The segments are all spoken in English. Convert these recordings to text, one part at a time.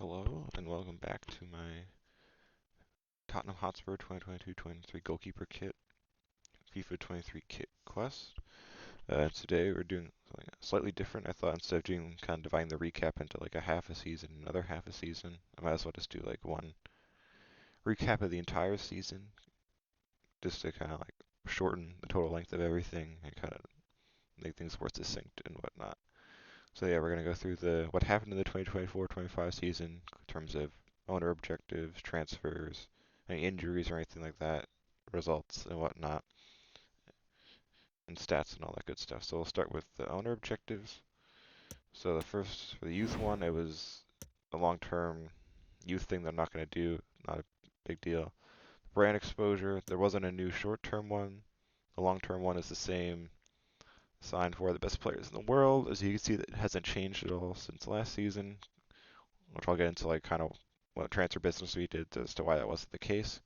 Hello and welcome back to my Tottenham Hotspur 2022-23 goalkeeper kit FIFA 23 kit quest. Today we're doing something slightly different. I thought instead of doing kind of dividing the recap into like a half a season, another half a season, I might as well just do like one recap of the entire season, just to kind of like shorten the total length of everything and kind of make things more succinct and whatnot. So yeah, we're gonna go through what happened in the 2024-25 season in terms of owner objectives, transfers, any injuries or anything like that, results and whatnot, and stats and all that good stuff. So we'll start with the owner objectives. So the first, for the youth one, it was a long-term youth thing that I'm not gonna do, not a big deal. Brand exposure, there wasn't a new short-term one. The long-term one is the same. Signed for the best players in the world. As you can see, that hasn't changed at all since last season, which I'll get into like kind of what transfer business we did as to why that wasn't the case.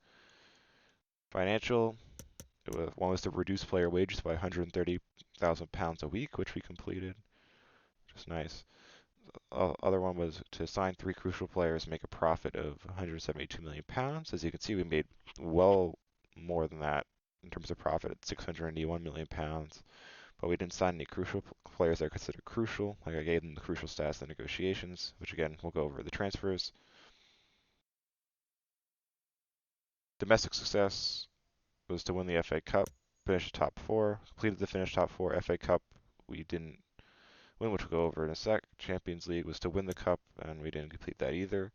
Financial, one was to reduce player wages by £130,000 a week, which we completed, which is nice. Other one was to sign 3 crucial players and make a profit of £172 million. As you can see, we made well more than that in terms of profit at £681 million. But we didn't sign any crucial players that are considered crucial. Like I gave them the crucial stats in the negotiations, which again, we'll go over the transfers. Domestic success was to win the FA Cup, finish top 4, completed the finish top 4. FA Cup we didn't win, which we'll go over in a sec. Champions League was to win the cup, and we didn't complete that either,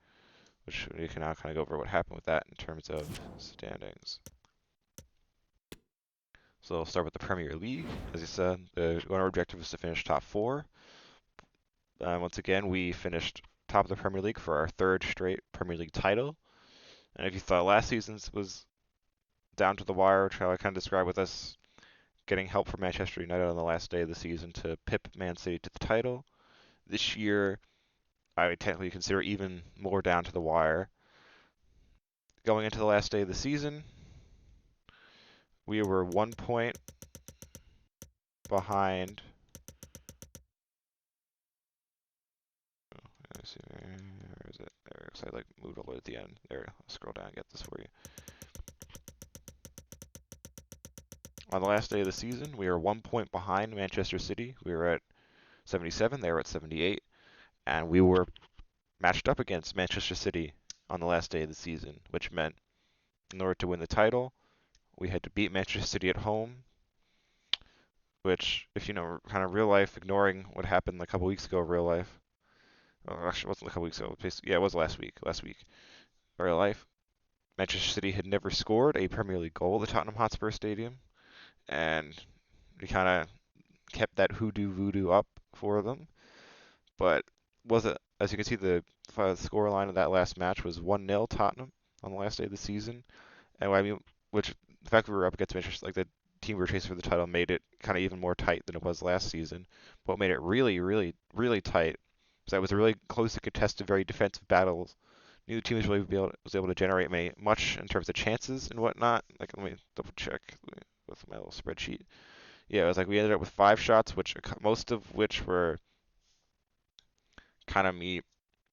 which we can now kind of go over what happened with that in terms of standings. So we'll start with the Premier League. As I said, our objective was to finish top 4. Once again, we finished top of the Premier League for our 3rd straight Premier League title. And if you thought last season's was down to the wire, which I kind of described with us getting help from Manchester United on the last day of the season to pip Man City to the title, this year I would technically consider even more down to the wire. Going into the last day of the season, we were 1 point behind. Let me see, where is it? There, so I like moved all the way at the end. There, I'll scroll down and get this for you. On the last day of the season, we were 1 point behind Manchester City. We were at 77, they were at 78, and we were matched up against Manchester City on the last day of the season, which meant in order to win the title, we had to beat Manchester City at home, which, if you know, kind of real life, ignoring what happened a couple weeks ago, real life. Oh, actually, it wasn't a couple weeks ago. Yeah, it was last week. Real life. Manchester City had never scored a Premier League goal at the Tottenham Hotspur Stadium, and we kind of kept that hoodoo voodoo up for them. But was it, as you can see, the score line of that last match was 1-0 Tottenham on the last day of the season. And I mean, which the fact we were up against Manchester, like the team we were chasing for the title, made it kind of even more tight than it was last season. But what made it really, really, really tight was that it was a really close and contested, very defensive battles. Neither team was able to generate much in terms of chances and whatnot. Like, let me double check with my little spreadsheet. Yeah, it was like we ended up with 5 shots, which most of which were kind of me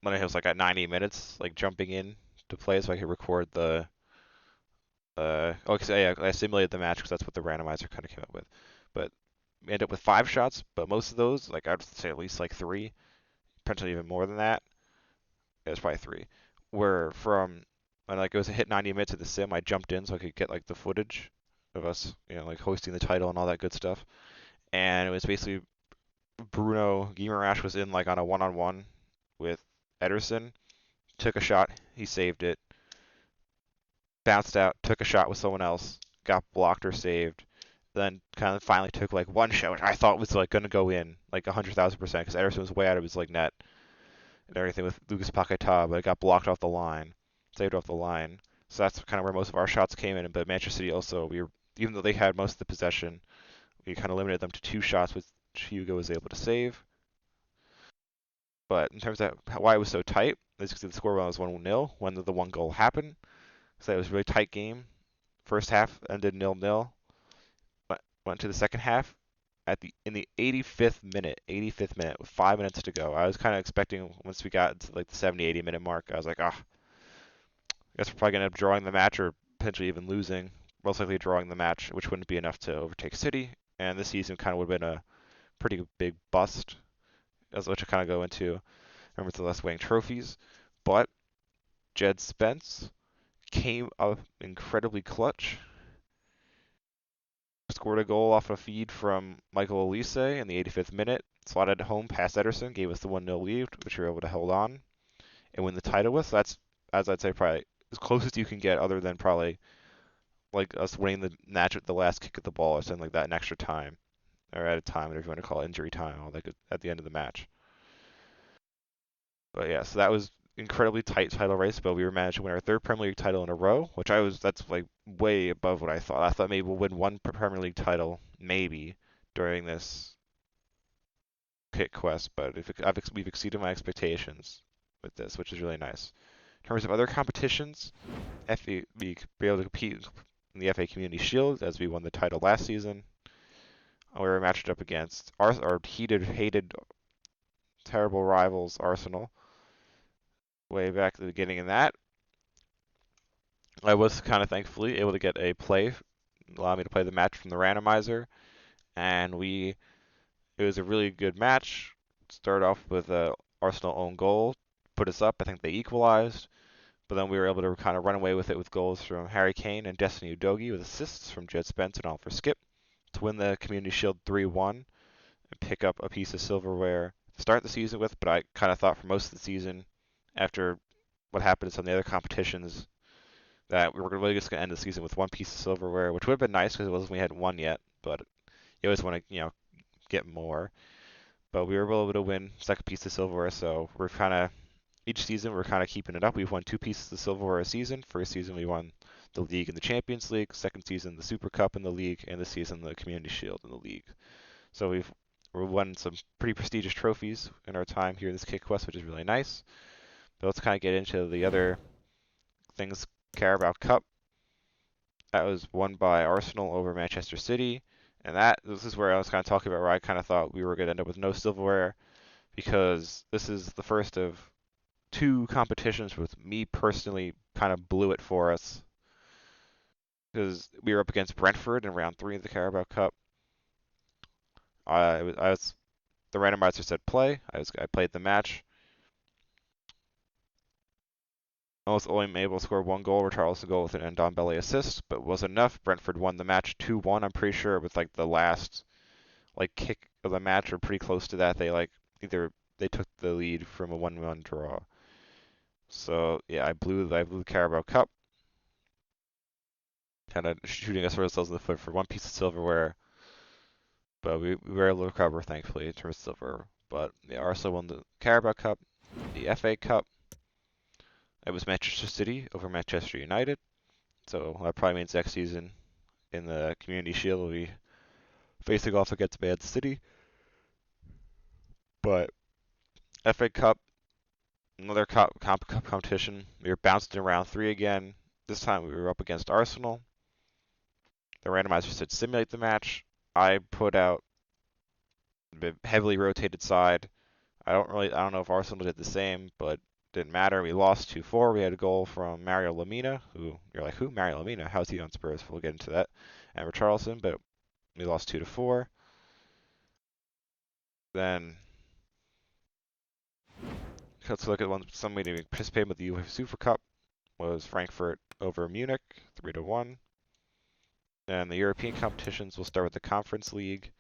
when I was like at 90 minutes, like jumping in to play so I could record the. Yeah, I simulated the match because that's what the randomizer kind of came up with. But we ended up with 5 shots, but most of those, like I'd say at least like 3, potentially even more than that. It was probably 3. Were from when like it was a hit 90 minutes of the sim, I jumped in so I could get like the footage of us, like hosting the title and all that good stuff. And it was basically Bruno Guimaraes was in like on a one-on-one with Ederson, took a shot, he saved it, bounced out, took a shot with someone else, got blocked or saved, then kind of finally took like one shot, which I thought was like going to go in like 100,000% because Ederson was way out of his like net and everything with Lucas Paquetá, but it got blocked off the line, saved off the line. So that's kind of where most of our shots came in. But Manchester City also, even though they had most of the possession, we kind of limited them to 2 shots, which Hugo was able to save. But in terms of why it was so tight, as you can see, the score was 1-0 when the 1 goal happened. So it was a really tight game. First half ended 0-0. Went to the second half, in the 85th minute with 5 minutes to go. I was kind of expecting once we got to like the 70, 80 minute mark, I was like, I guess we're probably gonna end up drawing the match or potentially even losing. Most likely drawing the match, which wouldn't be enough to overtake City. And this season kind of would have been a pretty big bust, as which I kind of go into. Remember the less winning trophies, but Jed Spence came up incredibly clutch. Scored a goal off a feed from Michael Elise in the 85th minute. Slotted home past Ederson, gave us the 1-0 lead, which we were able to hold on and win the title with. So that's, as I'd say, probably as close as you can get, other than probably like us winning the match at the last kick of the ball or something like that in extra time, or at a time, whatever you want to call it, injury time, all that good, at the end of the match. But yeah, so that was incredibly tight title race, but we were managed to win our third Premier League title in a row, which that's like way above what I thought. I thought maybe we'll win one Premier League title, maybe, during this kit quest, but we've exceeded my expectations with this, which is really nice. In terms of other competitions, FA, we be able to compete in the FA Community Shield as we won the title last season. We were matched up against our heated, hated, terrible rivals, Arsenal, way back at the beginning in that. I was kind of thankfully able to get a play, allow me to play the match from the randomizer, and it was a really good match. Started off with a Arsenal own goal, put us up. I think they equalized, but then we were able to kind of run away with it with goals from Harry Kane and Destiny Udogie with assists from Jed Spence and Oliver Skip to win the Community Shield 3-1 and pick up a piece of silverware to start the season with. But I kind of thought for most of the season, after what happened in some of the other competitions, that we were really just going to end the season with one piece of silverware, which would have been nice because it wasn't we hadn't won yet, but you always want to get more. But we were able to win second piece of silverware, so we're kind of each season we're kind of keeping it up. We've won two pieces of silverware a season. First season we won the league and the Champions League. Second season the Super Cup in the league, and this season the Community Shield in the league. So we've won some pretty prestigious trophies in our time here in this Kit Quest, which is really nice. But let's kind of get into the other things. Carabao Cup. That was won by Arsenal over Manchester City. And this is where I was kind of talking about where I kind of thought we were going to end up with no silverware, because this is the first of two competitions with me personally kind of blew it for us. Because we were up against Brentford in round 3 of the Carabao Cup. The randomizer said play. I played the match. I was only able to score one goal, Richarlison goal with an Ndombele assist, but it wasn't enough. Brentford won the match 2-1, I'm pretty sure, with like the last kick of the match or pretty close to that. They took the lead from a 1-1 draw. So yeah, I blew the Carabao Cup, kind of shooting us ourselves in the foot for one piece of silverware, but we were able to recover thankfully in terms of silver. But yeah, Arsenal won the Carabao Cup, the FA Cup. It was Manchester City over Manchester United, so that probably means next season in the Community Shield we'll be facing off against Man City. But FA Cup, another competition. We were bounced in round 3 again. This time we were up against Arsenal. The randomizer said simulate the match. I put out a heavily rotated side. I don't know if Arsenal did the same, but didn't matter. We lost 2-4. We had a goal from Mario Lemina, who you're like, who? Mario Lemina? How's he on Spurs? We'll get into that. And Richarlison, but we lost 2-4. Then let's look at somebody who participated with the UEFA Super Cup was Frankfurt over Munich, 3-1. And the European competitions will start with the Conference League.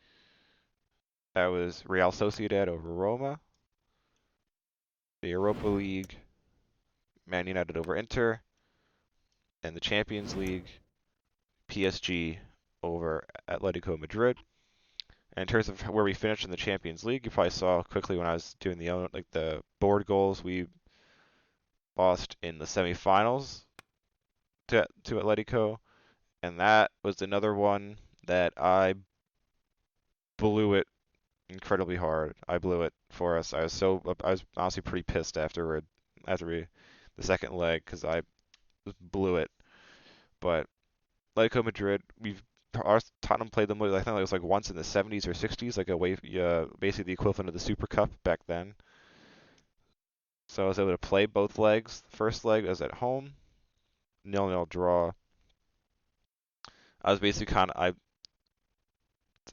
That was Real Sociedad over Roma. The Europa League, Man United over Inter. And the Champions League, PSG over Atletico Madrid. And in terms of where we finished in the Champions League, you probably saw quickly when I was doing the board goals, we lost in the semifinals to Atletico, and that was another one that I blew it incredibly hard. I blew it for us. I was honestly pretty pissed after the second leg because I blew it. But Atletico Madrid, we've our Tottenham played them. I think it was like once in the 70s or 60s, like basically the equivalent of the Super Cup back then. So I was able to play both legs. The first leg was at home, 0-0 draw. I was basically I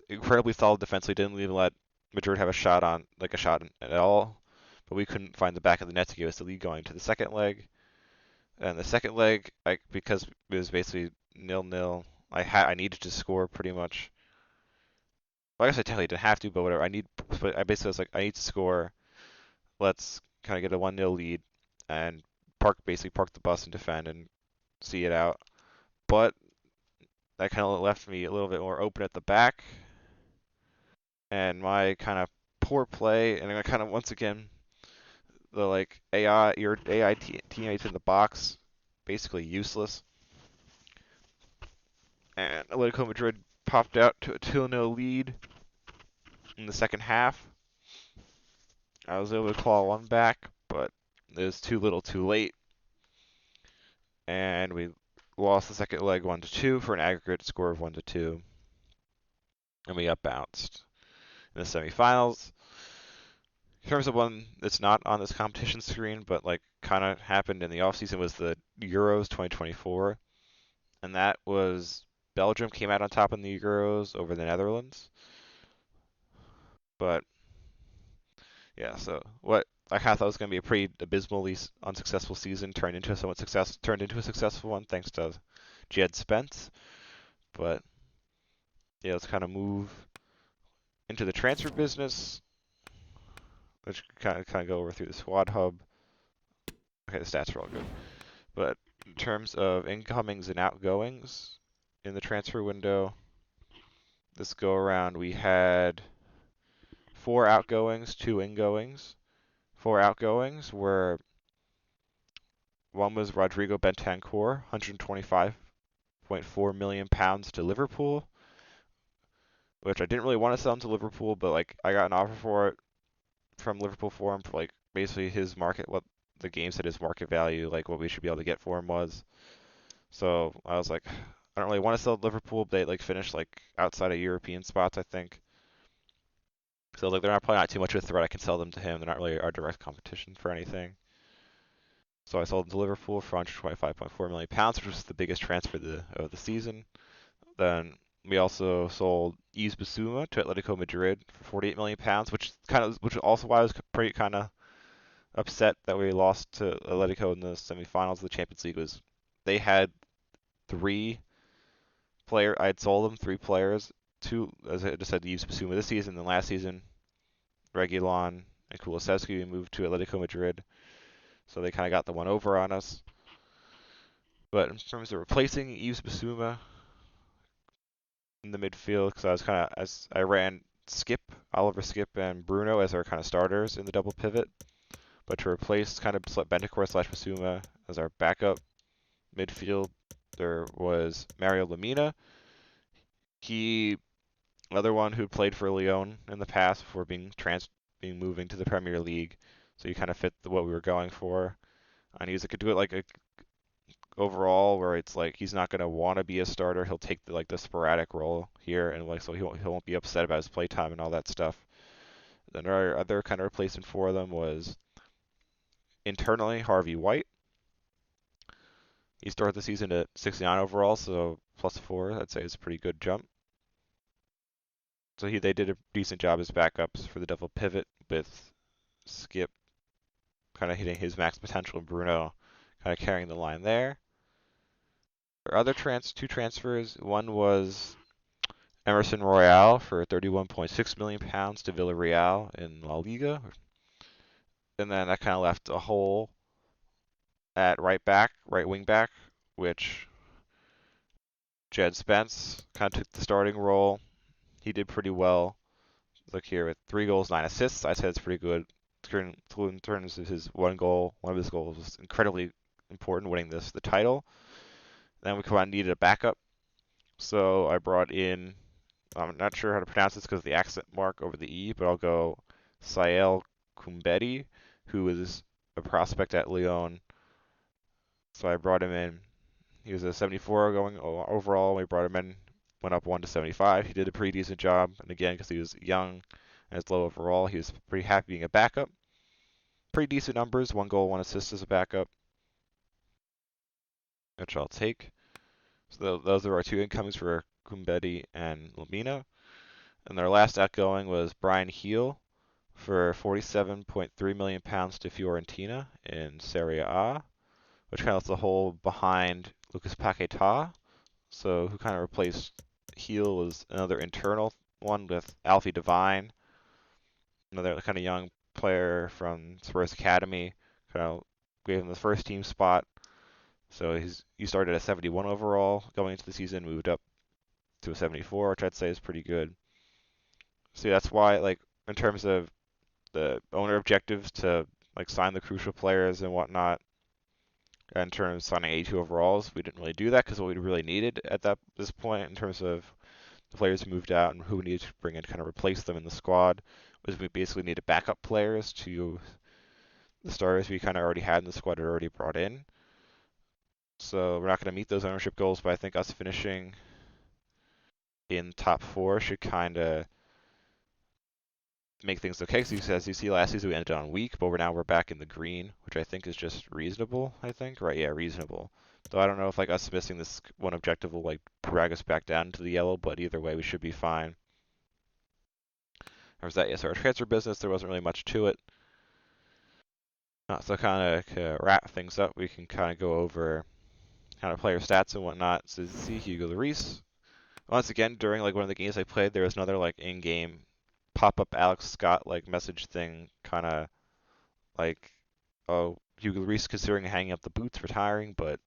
incredibly solid defensively. Didn't even let Madrid have a shot at all. But we couldn't find the back of the net to give us the lead going to the second leg. And the second leg, because it was basically 0-0, I needed to score pretty much. Well, I guess I technically didn't have to, but whatever. But I basically was like, I need to score. Let's kind of get a 1-0 lead and basically park the bus and defend and see it out. But that kind of left me a little bit more open at the back, and my kind of poor play, and I kind of once again the like your AI teammates in the box, basically useless. And Atletico Madrid popped out to a 2-0 lead in the second half. I was able to claw one back, but it was too little too late. And we lost the second leg 1-2 for an aggregate score of 1-2. And we got bounced in the semifinals. In terms of one that's not on this competition screen, but like kind of happened in the offseason, was the Euros 2024. And that was Belgium came out on top in the Euros over the Netherlands. But yeah, so what I kind of thought was going to be a pretty abysmally unsuccessful season turned into a successful one thanks to Jed Spence. But yeah, let's kind of move into the transfer business. Let's kind of go over through the squad hub. Okay, the stats are all good. But in terms of incomings and outgoings in the transfer window, this go around we had 4 outgoings, 2 ingoings. 4 outgoings were one was Rodrigo Bentancur, £125.4 million to Liverpool, which I didn't really want to sell him to Liverpool, but like I got an offer for it from Liverpool for him for like basically what the game said his market value, like what we should be able to get for him was. So I was like, I don't really want to sell to Liverpool, but they like finished like outside of European spots, I think. So like they're probably not too much of a threat. I can sell them to him. They're not really our direct competition for anything. So I sold them to Liverpool for £125.4 million, which was the biggest transfer of the season. Then we also sold Yves Bissouma to Atletico Madrid for £48 million, which is also why I was pretty kind of upset that we lost to Atletico in the semifinals of the Champions League. Was they had 3 I had sold them 3 players. 2, as I just said, Yves Bissouma this season. Then last season, Reguilon and Kulusevski moved to Atletico Madrid. So they kind of got the one over on us. But in terms of replacing Yves Bissouma in the midfield, because I ran Oliver Skip and Bruno as our kind of starters in the double pivot. But to replace kind of Bentancur / Bissouma as our backup midfield, there was Mario Lemina. He, another one who played for Lyon in the past before being moving to the Premier League. So he kind of fit what we were going for. And he could do it like a overall where it's like he's not going to want to be a starter. He'll take the sporadic role here, and like so he won't be upset about his playtime and all that stuff. Then our other kind of replacement for them was internally Harvey White. He started the season at 69 overall, so +4. I'd say is a pretty good jump. So they did a decent job as backups for the double pivot with Skip kind of hitting his max potential and Bruno kind of carrying the line there. Our other 2 transfers, one was Emerson Royale for £31.6 million to Villarreal in La Liga. And then that kind of left a hole at right wing back, which Jed Spence kind of took the starting role. He did pretty well. Look here with 3 goals, 9 assists. I said it's pretty good. In terms of his one of his goals was incredibly important, winning the title. Then we kind of needed a backup, so I brought in. I'm not sure how to pronounce this because of the accent mark over the E, but I'll go Sael Koumbedi, who is a prospect at Lyon. So I brought him in. He was a 74 going overall. We brought him in went up 1 to 75. He did a pretty decent job, and again, because he was young and it's low overall, he was pretty happy being a backup. Pretty decent numbers, 1 goal, 1 assist as a backup, which I'll take. So those are our 2 incomings for Kumbedi and Lamina. And their last outgoing was Brian Heel for £47.3 million to Fiorentina in Serie A, which kind of left the hole behind Lucas Paquetá. So who kind of replaced Heel was another internal one with Alfie Devine, another kind of young player from Spurs Academy. Kind of gave him the first team spot. So he started at 71 overall going into the season, moved up to a 74, which I'd say is pretty good. So that's why, like, in terms of the owner objectives to like sign the crucial players and whatnot, in terms of signing 82 overalls, we didn't really do that because what we really needed at this point in terms of the players who moved out and who we needed to bring in to kind of replace them in the squad was we basically needed backup players to the stars we kind of already had in the squad had already brought in. So we're not going to meet those ownership goals, but I think us finishing in top 4 should kind of make things okay. Because as you see, last season we ended on weak, but we're back in the green, which I think is just reasonable. I think, right? Yeah, reasonable. So I don't know if like us missing this one objective will like drag us back down to the yellow, but either way we should be fine. Or was that? Yes, our transfer business. There wasn't really much to it. So kind of wrap things up, we can kind of go over kind of player stats and whatnot. So see Hugo Lloris. Once again, during like one of the games I played, there was another like in-game pop-up Alex Scott like message thing, kind of like, oh, Hugo Lloris considering hanging up the boots, retiring, but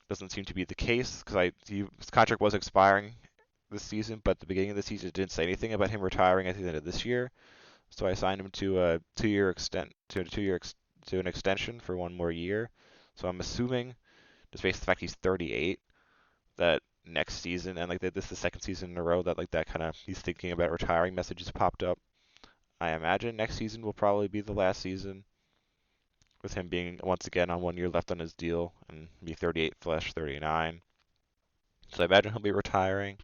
doesn't seem to be the case because his contract was expiring this season, but at the beginning of the season it didn't say anything about him retiring at the end of this year. So I signed him to a 2-year to an extension for 1 more year. So I'm assuming, just based on the fact he's 38, that next season and like this is the second season in a row that like that kind of he's thinking about retiring messages popped up. I imagine next season will probably be the last season, with him being once again on 1 year left on his deal and be 38/39. So I imagine he'll be retiring.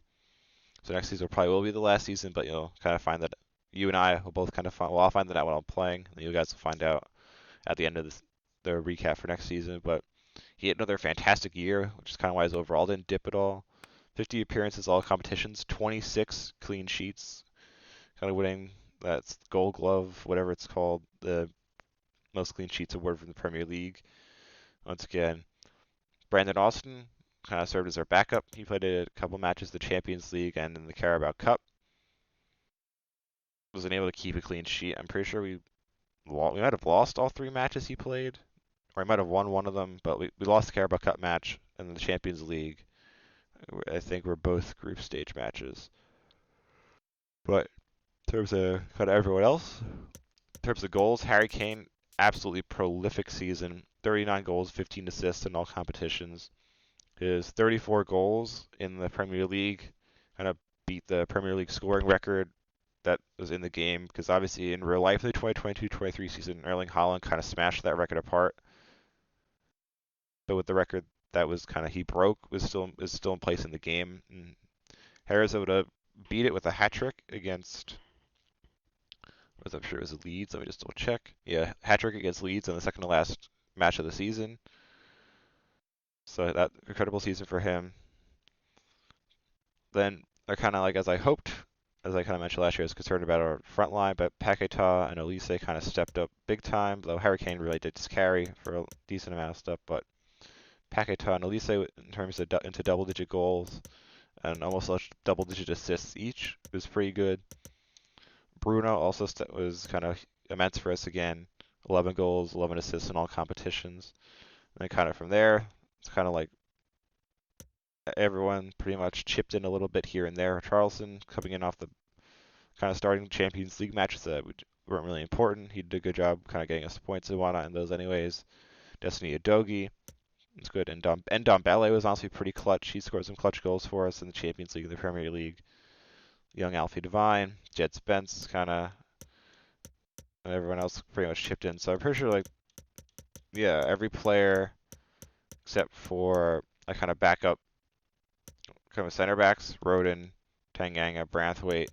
So next season probably will be the last season, but you'll kind of find that you and I will both kind of find. Well, I'll find that out when I'm playing, and you guys will find out at the end of the recap for next season. But he had another fantastic year, which is kind of why his overall didn't dip at all. 50 appearances, all competitions, 26 clean sheets, kind of winning that's Gold Glove, whatever it's called, the most clean sheets award from the Premier League. Once again, Brandon Austin kind of served as our backup. He played a couple matches in the Champions League and in the Carabao Cup. Wasn't able to keep a clean sheet. I'm pretty sure we might have lost all 3 matches he played, or he might have won one of them, but we lost the Carabao Cup match and the Champions League. I think were both group stage matches. But in terms of kind of everyone else, in terms of goals, Harry Kane, absolutely prolific season. 39 goals, 15 assists in all competitions. His 34 goals in the Premier League kind of beat the Premier League scoring record that was in the game, because obviously in real life, the 2022-23 season, Erling Haaland kind of smashed that record apart. But with the record that was kind of he broke is still in place in the game. And Harris able to beat it with a hat trick against, I'm sure it was Leeds. Let me just double check. Yeah, hat trick against Leeds in the second to last match of the season. So that incredible season for him. Then they're kind of like as I hoped, as I kind of mentioned last year, I was concerned about our front line, but Paquetá and Elise kind of stepped up big time. Though Harry Kane really did just carry for a decent amount of stuff, but Paquetá and Elise in terms of into double-digit goals and almost double-digit assists each was pretty good. Bruno also was kind of immense for us again. 11 goals, 11 assists in all competitions. And then kind of from there, it's kind of like everyone pretty much chipped in a little bit here and there. Charleston coming in off the kind of starting Champions League matches that weren't really important. He did a good job kind of getting us points and whatnot in those anyways. Destiny Udogie, it's good. And Dombele was honestly pretty clutch. He scored some clutch goals for us in the Champions League and the Premier League. Young Alfie Devine, Jed Spence kind of, and everyone else pretty much chipped in. So I'm pretty sure like, yeah, every player except for a kind of backup kind of center backs, Rodin, Tanganga, Branthwaite.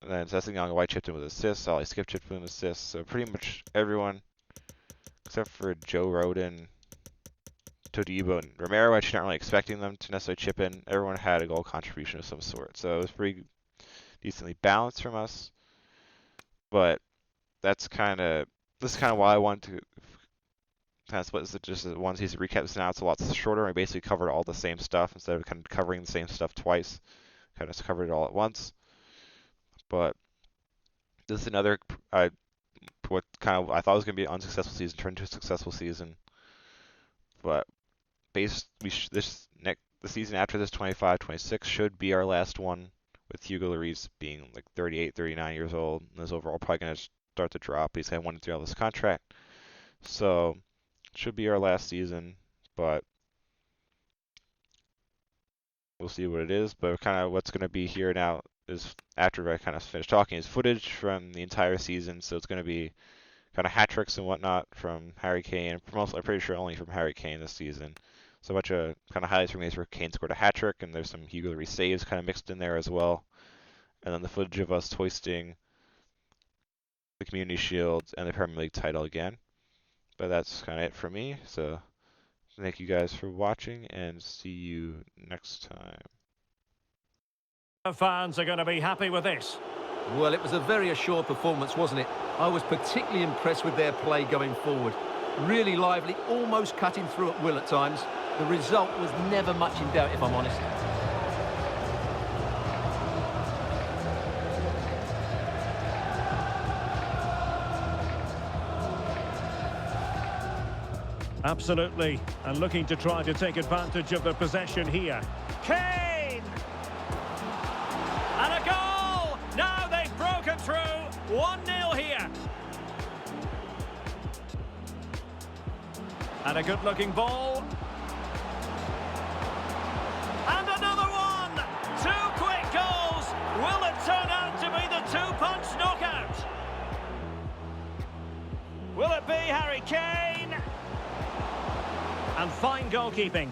And then Sessegnon White chipped in with assists, Ollie Skip chipped in with assists. So pretty much everyone, except for Joe Rodin, Todibo, and Romero, actually not really expecting them to necessarily chip in. Everyone had a goal contribution of some sort. So it was pretty decently balanced from us. But this is kind of why I wanted to kind of split this just as one season recap. So now it's a lot shorter. I basically covered all the same stuff instead of kind of covering the same stuff twice. Kind of covered it all at once. But this is another what kind of I thought was going to be an unsuccessful season turned into a successful season. But the season after this 25-26 should be our last one, with Hugo Lloris being like 38, 39 years old, and his overall probably going to start to drop. He's had 1 3 all this contract, so it should be our last season. But we'll see what it is. But kind of what's going to be here now is, after I kind of finish talking, is footage from the entire season. So it's going to be kind of hat tricks and whatnot from Harry Kane. I'm pretty sure only from Harry Kane this season. So a bunch of kind of highlights from games where Kane scored a hat trick, and there's some Hugo Lloris saves kind of mixed in there as well. And then the footage of us hoisting the Community Shield and the Premier League title again. But that's kind of it for me. So thank you guys for watching, and see you next time. The fans are going to be happy with this. Well, it was a very assured performance, wasn't it? I was particularly impressed with their play going forward. Really lively, almost cutting through at will at times. The result was never much in doubt, if I'm honest. Absolutely, and looking to try to take advantage of the possession here. Kane! And a goal! Now they've broken through. 1-0 here. And a good-looking ball. And another one! 2 quick goals! Will it turn out to be the 2-punch knockout? Will it be Harry Kane? And fine goalkeeping.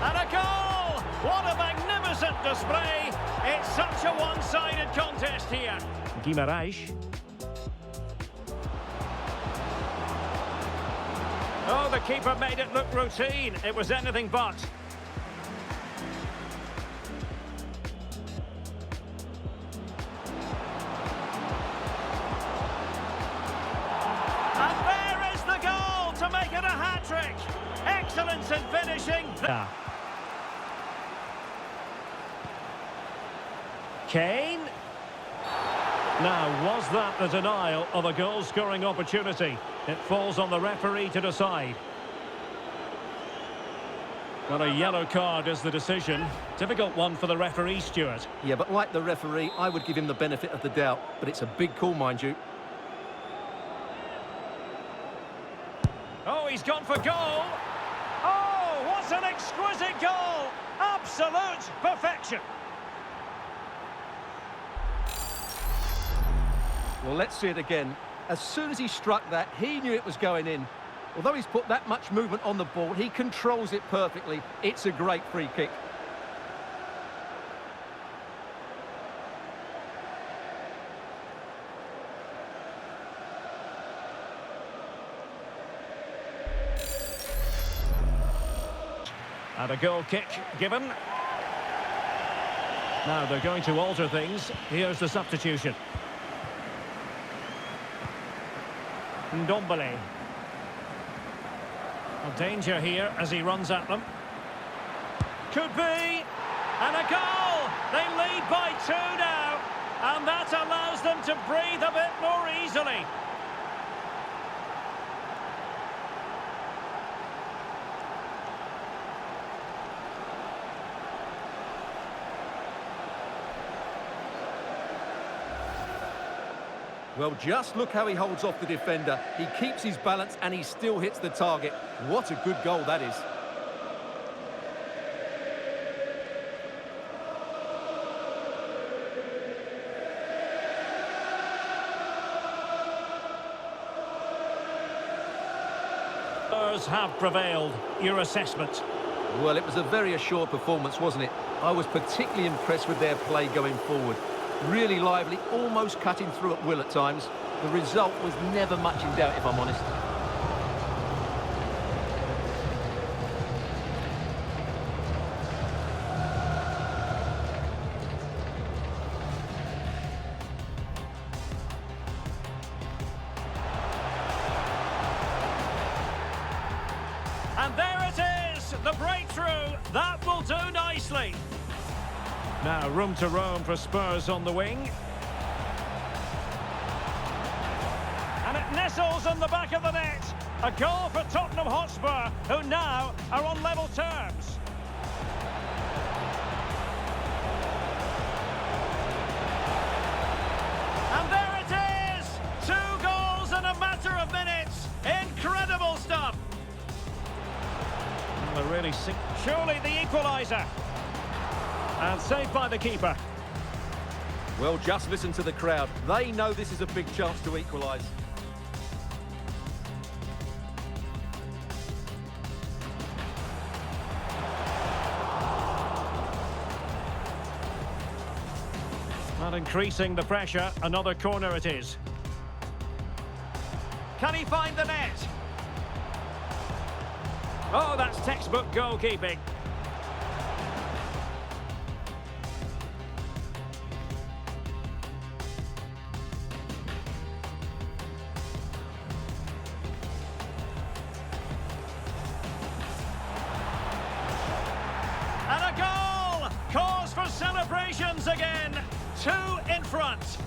And a goal! What a magnificent display! It's such a one-sided contest here. Guimaraes. Oh, the keeper made it look routine. It was anything but. And there is the goal to make it a hat-trick. Excellence in finishing. Kane. Now, was that the denial of a goal-scoring opportunity? It falls on the referee to decide. Well, a yellow card is the decision. Difficult one for the referee, Stuart. Yeah, but like the referee, I would give him the benefit of the doubt. But it's a big call, mind you. Oh, he's gone for goal. Oh, what an exquisite goal. Absolute perfection. Well, let's see it again. As soon as he struck that, he knew it was going in. Although he's put that much movement on the ball, he controls it perfectly. It's a great free kick. And a goal kick given. Now they're going to alter things. Here's the substitution. Ndombele. Danger here as he runs at them. Could be. And a goal! They lead by 2 now. And that allows them to breathe a bit more easily. Well, just look how he holds off the defender. He keeps his balance and he still hits the target. What a good goal that is. Spurs have prevailed. Your assessment? Well, it was a very assured performance, wasn't it? I was particularly impressed with their play going forward. Really lively, almost cutting through at will at times. The result was never much in doubt, if I'm honest. And there it is, the breakthrough. That will do nicely. Now room to roam for Spurs on the wing. And it nestles on the back of the net. A goal for Tottenham Hotspur, who now are on level terms. And there it is! 2 goals in a matter of minutes. Incredible stuff. They're really sick. Surely the equaliser. And saved by the keeper. Well, just listen to the crowd. They know this is a big chance to equalise. Not increasing the pressure. Another corner it is. Can he find the net? Oh, that's textbook goalkeeping. And a goal! Cause for celebrations again. 2 in front.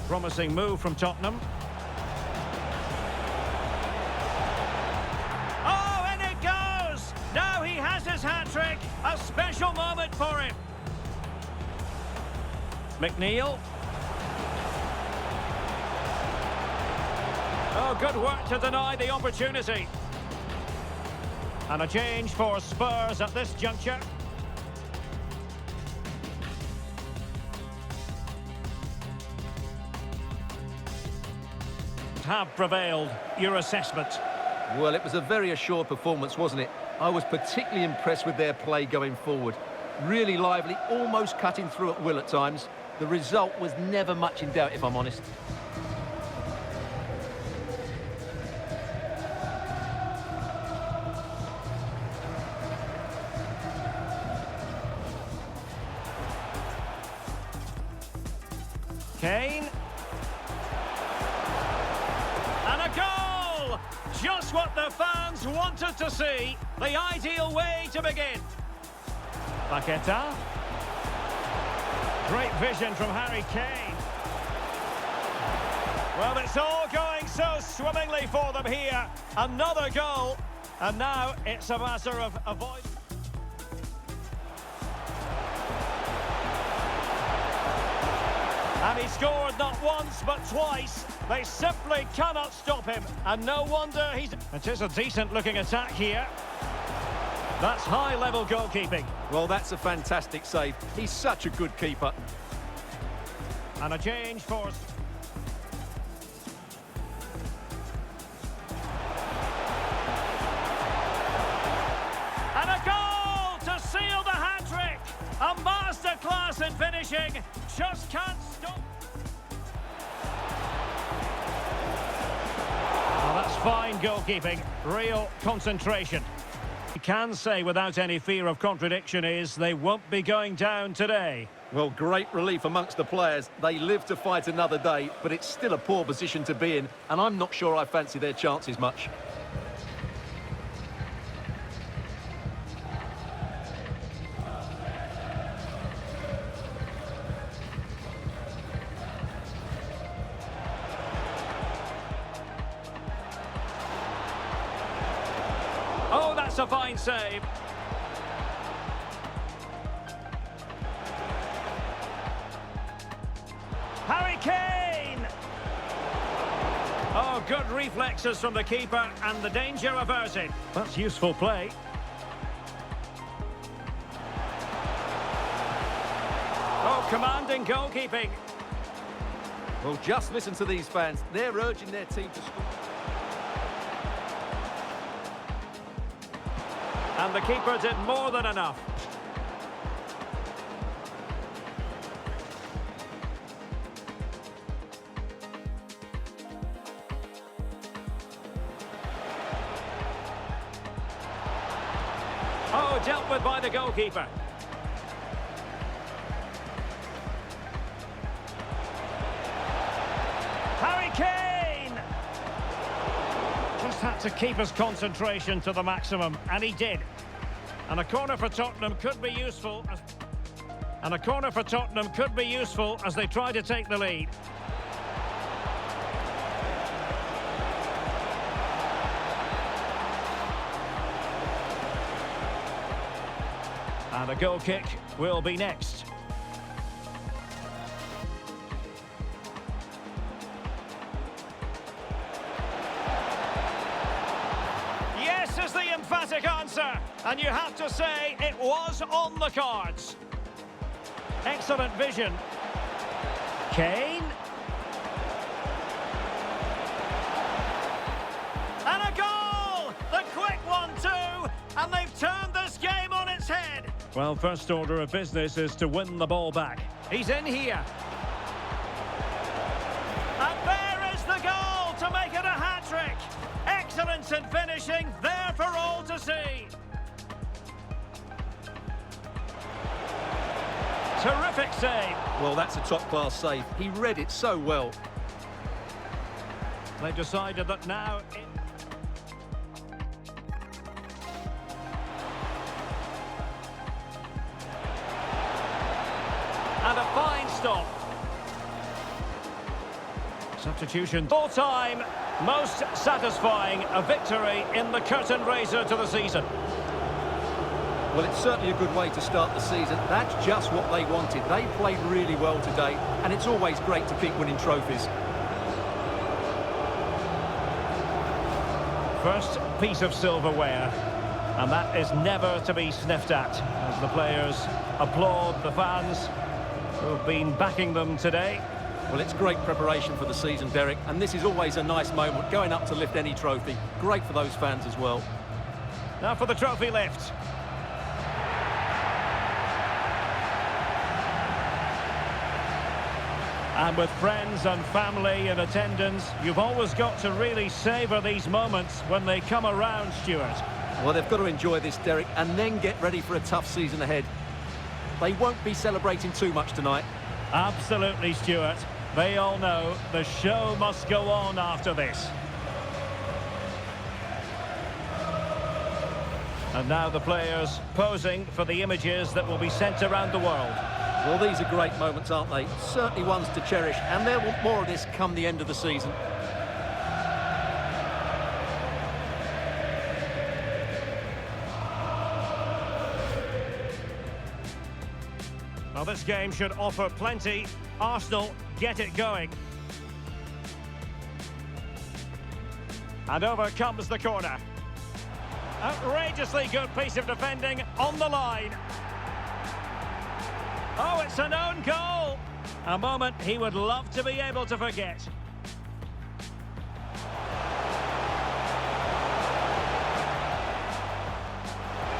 Promising move from Tottenham. Oh, and it goes! Now he has his hat-trick. A special moment for him. McNeil. Oh, good work to deny the opportunity. And a change for Spurs at this juncture. Have prevailed. Your assessment? Well, it was a very assured performance, wasn't it? I was particularly impressed with their play going forward. Really lively, almost cutting through at will at times. The result was never much in doubt, if I'm honest. Kane. And a goal! Just what the fans wanted to see. The ideal way to begin. Paqueta. Great vision from Harry Kane. Well, it's all going so swimmingly for them here. Another goal. And now it's a matter of avoiding. And he scored not once but twice. They simply cannot stop him. And no wonder he's... It is a decent-looking attack here. That's high-level goalkeeping. Well, that's a fantastic save. He's such a good keeper. And a change for... And a goal to seal the hat-trick. A masterclass in finishing. Just can't stop. Well, that's fine goalkeeping. Real concentration. You can say without any fear of contradiction is they won't be going down today. Well, great relief amongst the players. They live to fight another day, but it's still a poor position to be in, and I'm not sure I fancy their chances much. Oh, that's a fine save. Harry Kane! Oh, good reflexes from the keeper and the danger averted. That's useful play. Oh, commanding goalkeeping. Well, just listen to these fans. They're urging their team to score. And the keeper did more than enough. Oh, dealt with by the goalkeeper. Harry Kane! Just had to keep his concentration to the maximum, and he did. And a corner for Tottenham could be useful as... as they try to take the lead. And a goal kick will be next. Yes is the emphatic answer, and you have to say it was on the cards. Excellent vision. Kane. And a goal! The quick one too, and they've turned this game on its head. Well, first order of business is to win the ball back. He's in here. And there is the goal to make it a hat-trick. Excellence in finishing, there for all to see. Terrific save. Well, that's a top-class save. He read it so well. They've decided that now... And a fine stop. Substitution. Full time. Most satisfying. A victory in the curtain raiser to the season. Well, it's certainly a good way to start the season. That's just what they wanted. They played really well today, and it's always great to keep winning trophies. First piece of silverware, and that is never to be sniffed at, as the players applaud the fans who've been backing them today. Well, it's great preparation for the season, Derek, and this is always a nice moment, going up to lift any trophy. Great for those fans as well. Now for the trophy lift. And with friends and family in attendance, you've always got to really savour these moments when they come around, Stuart. Well, they've got to enjoy this, Derek, and then get ready for a tough season ahead. They won't be celebrating too much tonight. Absolutely, Stuart. They all know the show must go on after this. And now the players posing for the images that will be sent around the world. Well, these are great moments, aren't they? Certainly ones to cherish, and they'll want more of this come the end of the season. Well, this game should offer plenty. Arsenal get it going. And over comes the corner. Outrageously good piece of defending on the line. Oh, it's an own goal. A moment he would love to be able to forget.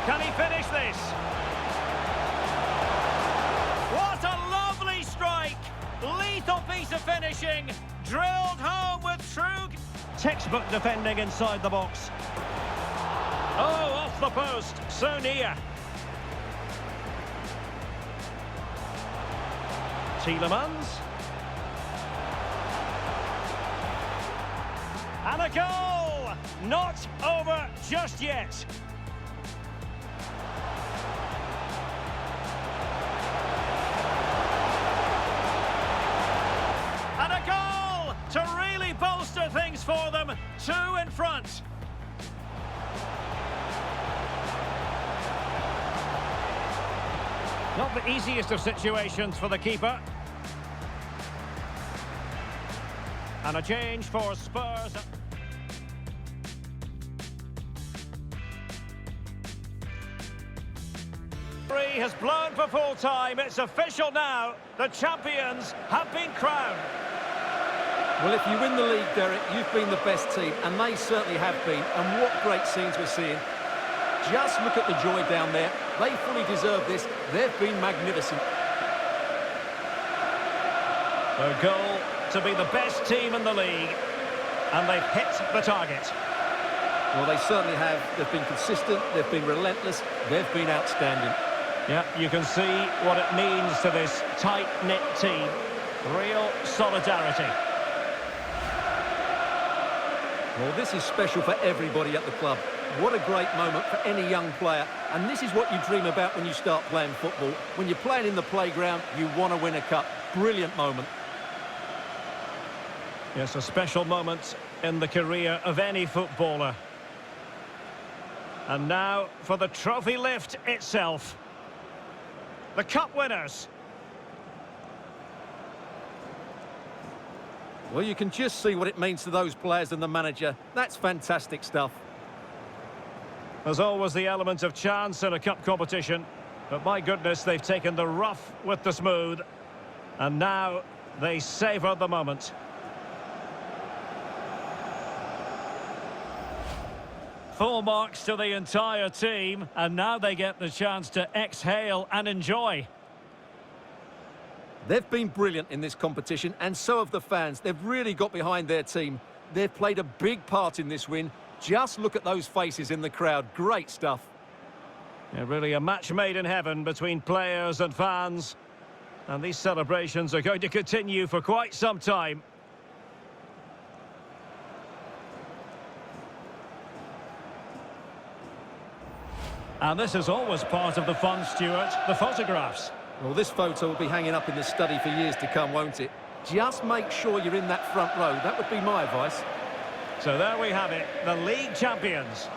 Can he finish this? What a lovely strike! Lethal piece of finishing, drilled home with true... Textbook defending inside the box. Oh, off the post, so near. Tielemans. And a goal! Not over just yet. And a goal to really bolster things for them. 2 in front. Not the easiest of situations for the keeper. And a change for Spurs. Has blown for full time. It's official now. The champions have been crowned. Well, if you win the league, Derek, you've been the best team, and they certainly have been. And what great scenes we're seeing. Just look at the joy down there. They fully deserve this. They've been magnificent. Their goal to be the best team in the league, and they've hit the target. Well, they certainly have. They've been consistent, they've been relentless, they've been outstanding. Yeah, you can see what it means to this tight-knit team. Real solidarity. Well, this is special for everybody at the club. What a great moment for any young player. And this is what you dream about when you start playing football. When you're playing in the playground, you want to win a cup. Brilliant moment. Yes, a special moment in the career of any footballer. And now for the trophy lift itself. The cup winners. Well, you can just see what it means to those players and the manager. That's fantastic stuff. There's always the element of chance in a cup competition. But my goodness, they've taken the rough with the smooth. And now they savour the moment. Full marks to the entire team, and now they get the chance to exhale and enjoy. They've been brilliant in this competition, and so have the fans. They've really got behind their team. They've played a big part in this win. Just look at those faces in the crowd. Great stuff. Yeah, really a match made in heaven between players and fans. And these celebrations are going to continue for quite some time. And this is always part of the fun, Stuart, the photographs. Well, this photo will be hanging up in the study for years to come, won't it? Just make sure you're in that front row. That would be my advice. So there we have it, the league champions.